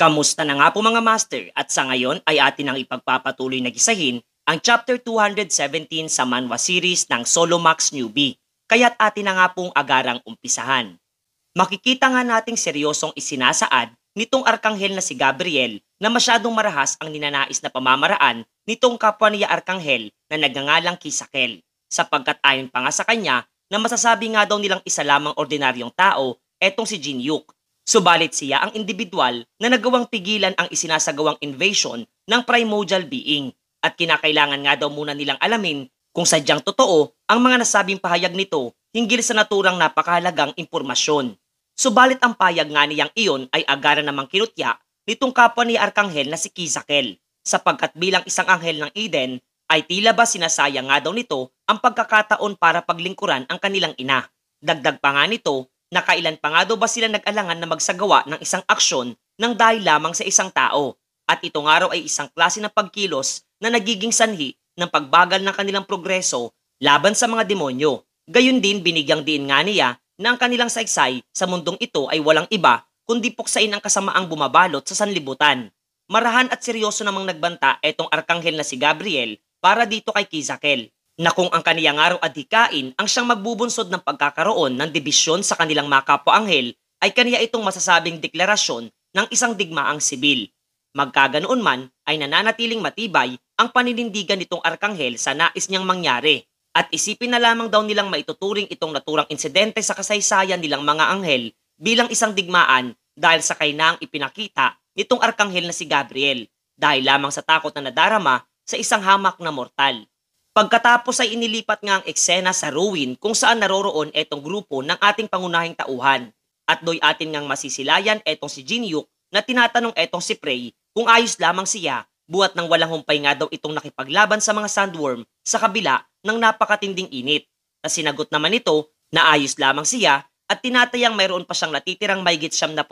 Kamusta na nga po mga master at sa ngayon ay atin ang ipagpapatuloy na gisahin ang Chapter 217 sa manhwa series ng Solomax Newbie, kaya't atin na nga pong agarang umpisahan. Makikita nga nating seryosong isinasaad nitong arkanghel na si Gabriel na masyadong marahas ang ninanais na pamamaraan nitong kapwa niya arkanghel na nagngangalang Kisakel, sapagkat ayon pa nga sa kanya na masasabi nga daw nilang isa lamang ordinaryong tao etong si Jinyuk. Subalit siya ang individual na nagawang pigilan ang isinasagawang invasion ng primordial being at kinakailangan nga daw muna nilang alamin kung sadyang totoo ang mga nasabing pahayag nito hinggil sa naturang napakahalagang impormasyon. Subalit ang payag nga niyang iyon ay agara namang kinutya nitong kapwa ni arkanghel na si Kisakel, sapagkat bilang isang anghel ng Eden ay tila ba sinasayang nga daw nito ang pagkakataon para paglingkuran ang kanilang ina. Dagdag pa nga nito, nakailan pa nga daw ba sila nag-alangan na magsagawa ng isang aksyon ng dahil lamang sa isang tao, at ito nga raw ay isang klase ng pagkilos na nagiging sanhi ng pagbagal ng kanilang progreso laban sa mga demonyo. Gayun din binigyang diin nga niya na ang kanilang saysay sa mundong ito ay walang iba kundi puksain ang kasamaang bumabalot sa sanlibutan. Marahan at seryoso namang nagbanta etong arkanghel na si Gabriel para dito kay Kisakel, na kung ang kaniyang araw adhikain ang siyang magbubunsod ng pagkakaroon ng dibisyon sa kanilang mga kapwa-anghel, ay kaniya itong masasabing deklarasyon ng isang digmaang sibil. Magkaganoon man ay nananatiling matibay ang paninindigan nitong arkanghel sa nais niyang mangyari, at isipin na lamang daw nilang maituturing itong naturang insidente sa kasaysayan nilang mga anghel bilang isang digmaan dahil sa kainaang ipinakita nitong arkanghel na si Gabriel dahil lamang sa takot na nadarama sa isang hamak na mortal. Pagkatapos ay inilipat nga ang eksena sa ruin kung saan naroroon etong grupo ng ating pangunahing tauhan. At doy atin ngang masisilayan etong si Jinyuk na tinatanong etong si Prey kung ayos lamang siya, buhat ng walang humpay nga daw itong nakipaglaban sa mga sandworm sa kabila ng napakatinding init. Na sinagot naman ito na ayos lamang siya at tinatayang mayroon pa siyang natitirang mahigit 79%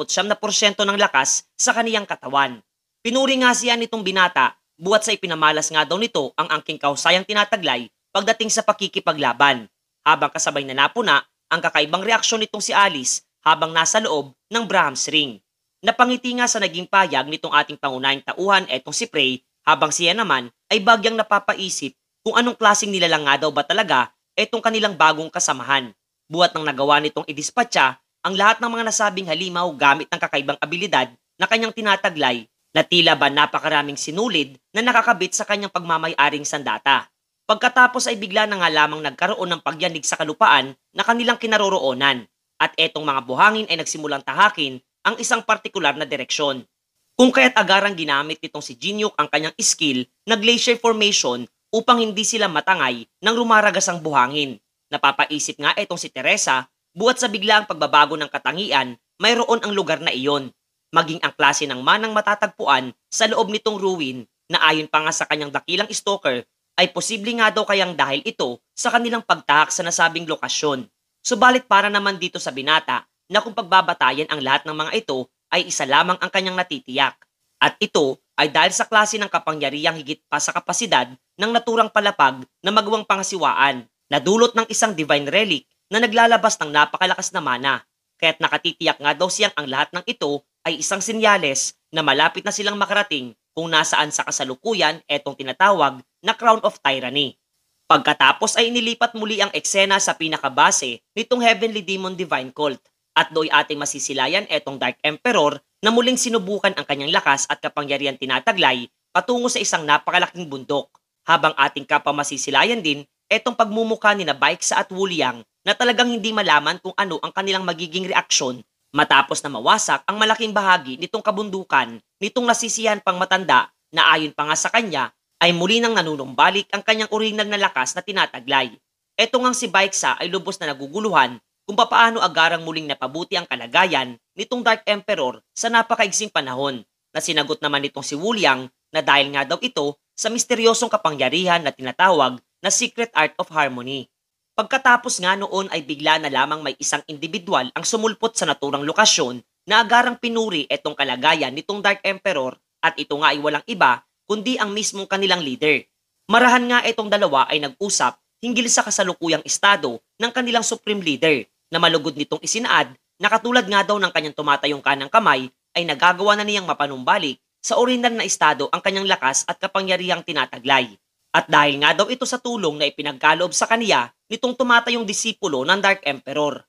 ng lakas sa kaniyang katawan. Pinuri nga siya nitong binata, buhat sa ipinamalas nga daw nito ang angking kahusayang tinataglay pagdating sa pakikipaglaban, habang kasabay na napuna ang kakaibang reaksyon nitong si Alice habang nasa loob ng Brahm's Ring. Napangiti nga sa naging payag nitong ating pangunahing tauhan etong si Prey, habang siya naman ay bagyang napapaisip kung anong klaseng nilalang nga daw ba talaga etong kanilang bagong kasamahan. Buhat ng nagawa nitong idispatcha ang lahat ng mga nasabing halimaw gamit ng kakaibang abilidad na kanyang tinataglay, na tila ba napakaraming sinulid na nakakabit sa kanyang pagmamay-aring sandata. Pagkatapos ay bigla na nga lamang nagkaroon ng pagyanig sa kalupaan na kanilang kinaroroonan, at etong mga buhangin ay nagsimulang tahakin ang isang partikular na direksyon. Kung kaya't agarang ginamit nitong si Jinyuk ang kanyang skill na glacier formation upang hindi sila matangay ng rumaragas ang buhangin. Napapaisip nga etong si Teresa, buhat sa biglaang pagbabago ng katangian, mayroon ang lugar na iyon. Maging ang klase ng manang matatagpuan sa loob nitong ruin na ayon pa nga sa kanyang dakilang stalker ay posible nga daw kayang dahil ito sa kanilang pagtahak sa nasabing lokasyon. Subalit para naman dito sa binata na kung pagbabatayan ang lahat ng mga ito ay isa lamang ang kanyang natitiyak. At ito ay dahil sa klase ng kapangyarihang higit pa sa kapasidad ng naturang palapag na magawang pangasiwaan na dulot ng isang divine relic na naglalabas ng napakalakas na mana. Kaya't nakatitiyak nga daw siyang ang lahat ng ito ay isang senyales na malapit na silang makarating kung nasaan sa kasalukuyan etong tinatawag na Crown of Tyranny. Pagkatapos ay inilipat muli ang eksena sa pinakabase nitong Heavenly Demon Divine Cult, at doy ating masisilayan etong Dark Emperor na muling sinubukan ang kanyang lakas at kapangyarihan tinataglay patungo sa isang napakalaking bundok, habang ating kapwa masisilayan din etong pagmumukha ni na Baeksa at Wuliang na talagang hindi malaman kung ano ang kanilang magiging reaksyon matapos na mawasak ang malaking bahagi nitong kabundukan nitong nasisiyahan pang matanda na ayon pa nga sa kanya ay muli nang nanunumbalik ang kanyang original na lakas na tinataglay. Eto ngang si Baeksa ay lubos na naguguluhan kung papaano agarang muling napabuti ang kalagayan nitong Dark Emperor sa napakaigsing panahon, na sinagot naman nitong si Wuliang na dahil nga daw ito sa misteryosong kapangyarihan na tinatawag na Secret Art of Harmony. Pagkatapos nga noon ay bigla na lamang may isang individual ang sumulpot sa naturang lokasyon na agarang pinuri etong kalagayan nitong Dark Emperor, at ito nga ay walang iba kundi ang mismong kanilang leader. Marahan nga etong dalawa ay nag-usap hinggil sa kasalukuyang estado ng kanilang supreme leader na malugod nitong isinaad na katulad nga daw ng kanyang tumatayong kanang kamay ay nagagawa na niyang mapanumbalik sa orihinal na estado ang kanyang lakas at kapangyarihang tinataglay. At dahil nga daw ito sa tulong na ipinagkaloob sa kaniya nitong tumatayong disipulo ng Dark Emperor.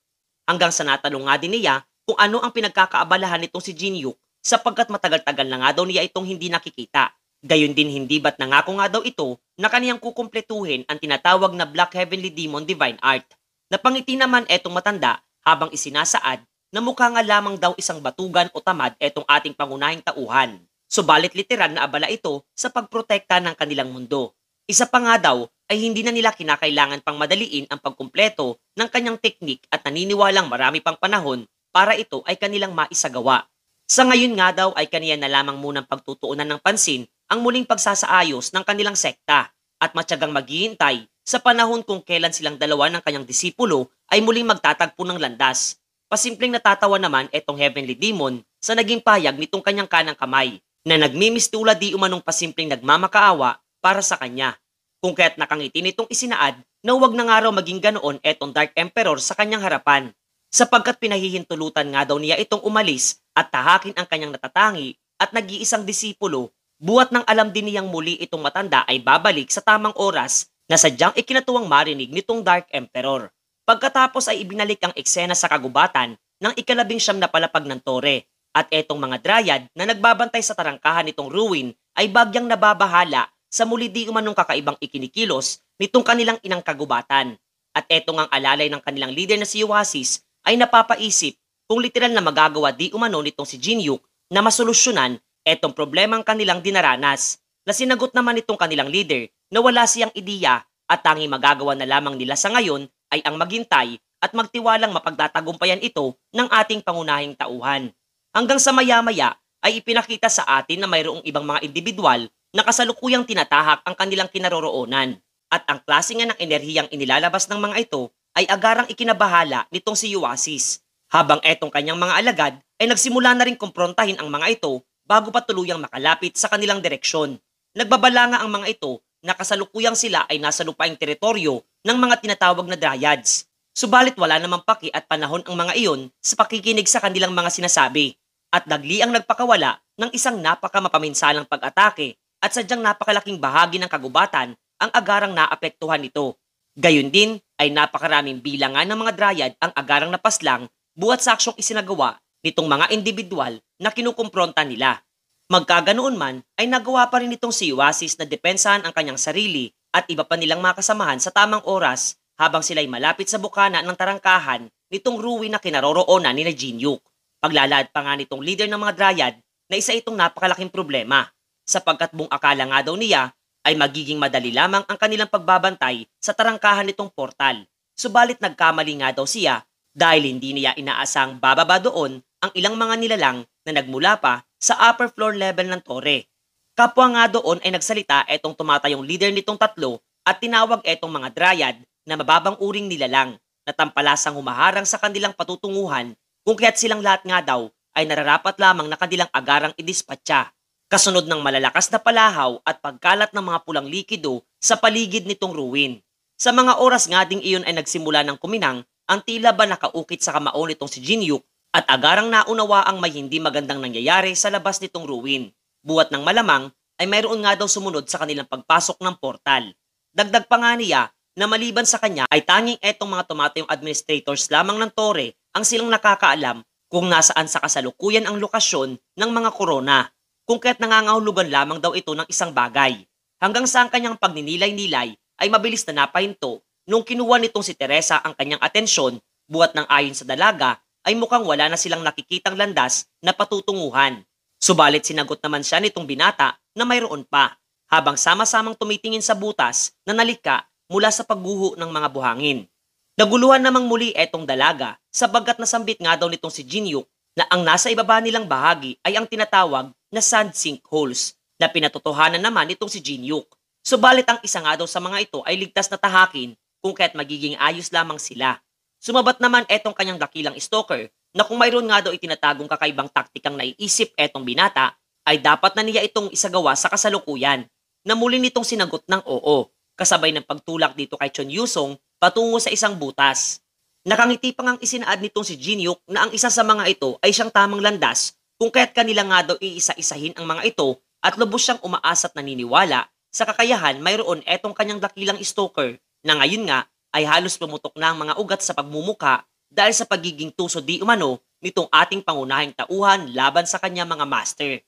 Hanggang sa natanong nga din niya kung ano ang pinagkakaabalahan nitong si Jinyuk sapagkat matagal-tagal na nga daw niya itong hindi nakikita. Gayon din hindi ba't nangako nga daw ito na kaniyang kukumpletuhin ang tinatawag na Black Heavenly Demon Divine Art. Napangiti naman etong matanda habang isinasaad na mukha nga lamang daw isang batugan o tamad etong ating pangunahing tauhan. Subalit literal na abala ito sa pagprotekta ng kanilang mundo. Isa pa nga daw ay hindi na nila kinakailangan pang madaliin ang pagkumpleto ng kanyang teknik at naniniwalang marami pang panahon para ito ay kanilang maisagawa. Sa ngayon nga daw ay kaniya na lamang munang pagtutuunan ng pansin ang muling pagsasaayos ng kanilang sekta at matyagang maghihintay sa panahon kung kailan silang dalawa ng kanyang disipulo ay muling magtatagpo ng landas. Pasimpleng natatawa naman etong Heavenly Demon sa naging payag nitong kanyang kanang kamay na nagmimistula di umanong pasimpleng nagmamakaawa para sa kanya. Kung kaya't nakangiti nitong isinaad na huwag na nga raw maging ganoon etong Dark Emperor sa kanyang harapan, sapagkat pinahihintulutan nga daw niya itong umalis at tahakin ang kanyang natatangi at nag-iisang disipulo, buhat ng alam din niyang muli itong matanda ay babalik sa tamang oras na sadyang ikinatuwang marinig nitong Dark Emperor. Pagkatapos ay ibinalik ang eksena sa kagubatan ng ika-19 na palapag ng tore at etong mga dryad na nagbabantay sa tarangkahan nitong ruin ay bagyang nababahala sa muli di umanong kakaibang ikinikilos nitong kanilang inang kagubatan. At etong ang alalay ng kanilang leader na si Oasis ay napapaisip kung literal na magagawa di umano nitong si Jinyuk na masolusyonan etong problemang kanilang dinaranas. Na sinagot naman itong kanilang leader na wala siyang ideya at tanging magagawa na lamang nila sa ngayon ay ang maghintay at magtiwalang mapagtatagumpayan ito ng ating pangunahing tauhan. Hanggang sa maya-maya ay ipinakita sa atin na mayroong ibang mga individual na kasalukuyang tinatahak ang kanilang kinaroroonan. At ang klase nga ng enerhiyang inilalabas ng mga ito ay agarang ikinabahala nitong si Oasis. Habang etong kanyang mga alagad ay nagsimula na rin kumprontahin ang mga ito bago pa tuluyang makalapit sa kanilang direksyon. Nagbabala nga ang mga ito na kasalukuyang sila ay nasa lupaing teritoryo ng mga tinatawag na dryads. Subalit wala namang paki at panahon ang mga iyon sa pakikinig sa kanilang mga sinasabi at dagli ang nagpakawala ng isang napakamapaminsalang pag-atake at sadyang napakalaking bahagi ng kagubatan ang agarang naapektuhan nito. Gayun din ay napakaraming bilangan ng mga dryad ang agarang napaslang buhat sa aksyong isinagawa nitong mga individual na kinukumpronta nila. Magkaganoon man ay nagawa pa rin itong si Oasis na depensahan ang kanyang sarili at iba pa nilang mga kasamahan sa tamang oras habang sila'y malapit sa bukana ng tarangkahan nitong ruin na kinaroroonan ni Jinyuk. Paglalahad pa nga nitong leader ng mga dryad na isa itong napakalaking problema sapagkat buong akala nga daw niya ay magiging madali lamang ang kanilang pagbabantay sa tarangkahan nitong portal. Subalit nagkamali nga daw siya dahil hindi niya inaasang bababa doon ang ilang mga nilalang na nagmula pa sa upper floor level ng tore. Kapwa nga doon ay nagsalita etong tumatayong leader nitong tatlo at tinawag etong mga dryad na mababang uring nilalang na tampalasang humaharang sa kanilang patutunguhan kung kaya't silang lahat nga daw ay nararapat lamang na kanilang agarang idispatsa. Kasunod ng malalakas na palahaw at pagkalat ng mga pulang likido sa paligid nitong ruin. Sa mga oras nga ding iyon ay nagsimula ng kuminang ang tila ba nakaukit sa kamao nitong si Jinyuk at agarang naunawa ang may hindi magandang nangyayari sa labas nitong ruin. Buhat ng malamang ay mayroon nga daw sumunod sa kanilang pagpasok ng portal. Dagdag pa nga niya na maliban sa kanya ay tanging etong mga tumatayong administrators lamang ng tore ang silang nakakaalam kung nasaan sa kasalukuyan ang lokasyon ng mga korona. Kung kaya't nangangahulugan lamang daw ito ng isang bagay. Hanggang sa ang kanyang pagninilay-nilay ay mabilis na napahinto nung kinuha nitong si Teresa ang kanyang atensyon, buhat ng ayon sa dalaga ay mukhang wala na silang nakikitang landas na patutunguhan. Subalit sinagot naman siya nitong binata na mayroon pa, habang sama-samang tumitingin sa butas na nalika mula sa pagguho ng mga buhangin. Naguluhan namang muli etong dalaga sabagkat nasambit nga daw nitong si Jinyuk na ang nasa ibaba nilang bahagi ay ang tinatawag na sand sinkholes na pinatotohanan naman itong si Jinyuk. Subalit ang isa nga daw sa mga ito ay ligtas na tahakin kung kaya't magiging ayos lamang sila. Sumabat naman etong kanyang dakilang stalker na kung mayroon nga daw itinatagong kakaibang taktikang naiisip etong binata ay dapat na niya itong isagawa sa kasalukuyan na muli nitong sinagot ng oo kasabay ng pagtulak dito kay Chon Yusong patungo sa isang butas. Nakangiti pa ngang isinaad nitong si Jinyuk na ang isa sa mga ito ay siyang tamang landas kung kaya't kanila nga daw iisa-isahin ang mga ito at lubos siyang umaasa at naniniwala sa kakayahan mayroon etong kanyang dakilang stalker na ngayon nga ay halos pumutok na ang mga ugat sa pagmumuka dahil sa pagiging tuso di umano nitong ating pangunahing tauhan laban sa kanya mga master.